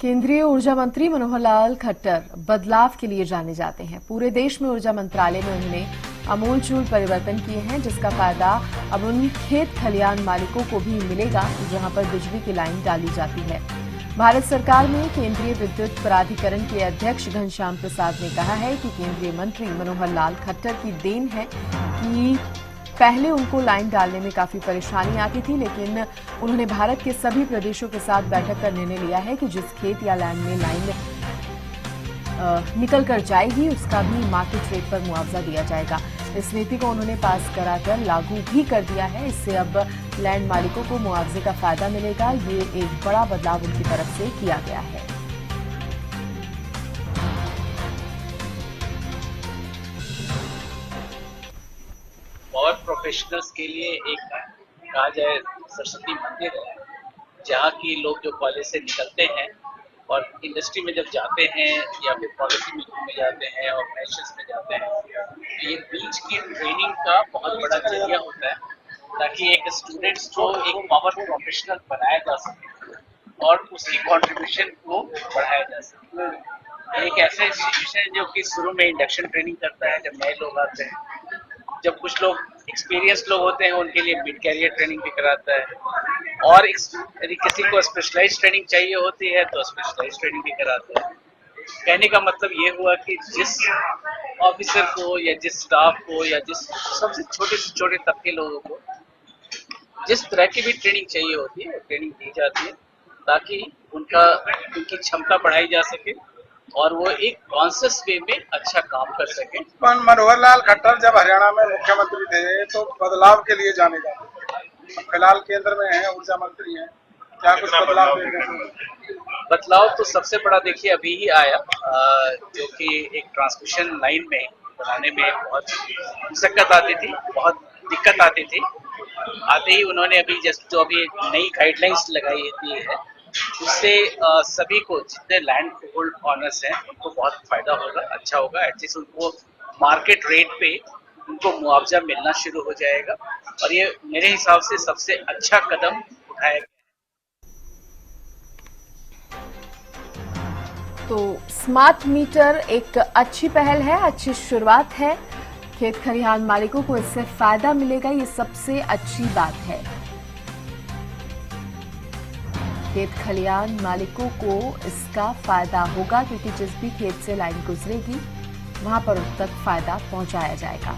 केंद्रीय ऊर्जा मंत्री मनोहर लाल खट्टर बदलाव के लिए जाने जाते हैं। पूरे देश में ऊर्जा मंत्रालय में उन्होंने आमूलचूल परिवर्तन किए हैं, जिसका फायदा अब उन खेत खलियान मालिकों को भी मिलेगा जहां पर बिजली की लाइन डाली जाती है। भारत सरकार में केंद्रीय विद्युत प्राधिकरण के अध्यक्ष घनश्याम प्रसाद ने कहा है कि केंद्रीय मंत्री मनोहर लाल खट्टर की देन है कि पहले उनको लाइन डालने में काफी परेशानी आती थी, लेकिन उन्होंने भारत के सभी प्रदेशों के साथ बैठक कर निर्णय लिया है कि जिस खेत या लैंड में लाइन निकल कर जाएगी उसका भी मार्केट रेट पर मुआवजा दिया जाएगा। इस नीति को उन्होंने पास कराकर लागू भी कर दिया है। इससे अब लैंड मालिकों को मुआवजे का फायदा मिलेगा। ये एक बड़ा बदलाव उनकी तरफ से किया गया है। पावर प्रोफेशनल्स के लिए एक कहा जाए सरस्वती मंदिर है, जहाँ की लोग जो कॉलेज से निकलते हैं और इंडस्ट्री में जब जाते हैं या फिर पॉलिसी मेकिंग में जाते हैं, ऑर्गेनाइजेशंस में जाते हैं, तो ये बीच की ट्रेनिंग का बहुत बड़ा जरिया होता है ताकि एक स्टूडेंट्स को एक पावर प्रोफेशनल बनाया जा सके और उसकी कंट्रीब्यूशन को बढ़ाया जा सके। एक ऐसा इंस्टीट्यूशन है जो कि शुरू में इंडक्शन ट्रेनिंग करता है जब नए लोग आते हैं, जब कुछ लोग एक्सपीरियंस लोग होते हैं उनके लिए मिड कैरियर ट्रेनिंग भी कराता है, और यदि किसी को स्पेशलाइज ट्रेनिंग चाहिए होती है तो स्पेशलाइज ट्रेनिंग भी कराता है। कहने का मतलब ये हुआ कि जिस ऑफिसर को या जिस स्टाफ को या जिस सबसे छोटे से छोटे तबके लोगों को जिस तरह की भी ट्रेनिंग चाहिए होती है वो ट्रेनिंग दी जाती है ताकि उनकी क्षमता बढ़ाई जा सके और वो एक कॉन्शियस वे में अच्छा काम कर सके। मनोहर लाल खट्टर जब हरियाणा में मुख्यमंत्री थे तो बदलाव के लिए जाने जाते थे। फिलहाल केंद्र में हैं, ऊर्जा मंत्री हैं, क्या कुछ बदलाव देख रहे हैं? बदलाव तो सबसे बड़ा देखिए अभी ही आया, जो कि एक ट्रांसमिशन लाइन में बनाने में बहुत मुशक्कत आती थी, बहुत दिक्कत आती थी। आते ही उन्होंने अभी जो अभी नई गाइडलाइंस लगाई दी है उससे सभी को जितने लैंड होल्ड ऑनर्स हैं उनको बहुत फायदा होगा, अच्छा होगा। एटलीस्ट उनको मार्केट रेट पे उनको मुआवजा मिलना शुरू हो जाएगा और ये मेरे हिसाब से सबसे अच्छा कदम उठाया गया। तो स्मार्ट मीटर एक अच्छी पहल है, अच्छी शुरुआत है। खेत खलिहान मालिकों को इससे फायदा मिलेगा, ये सबसे अच्छी बात है। खेत खलिहान मालिकों को इसका फायदा होगा क्योंकि जिस भी खेत से लाइन गुजरेगी वहां पर उन तक फायदा पहुंचाया जाएगा।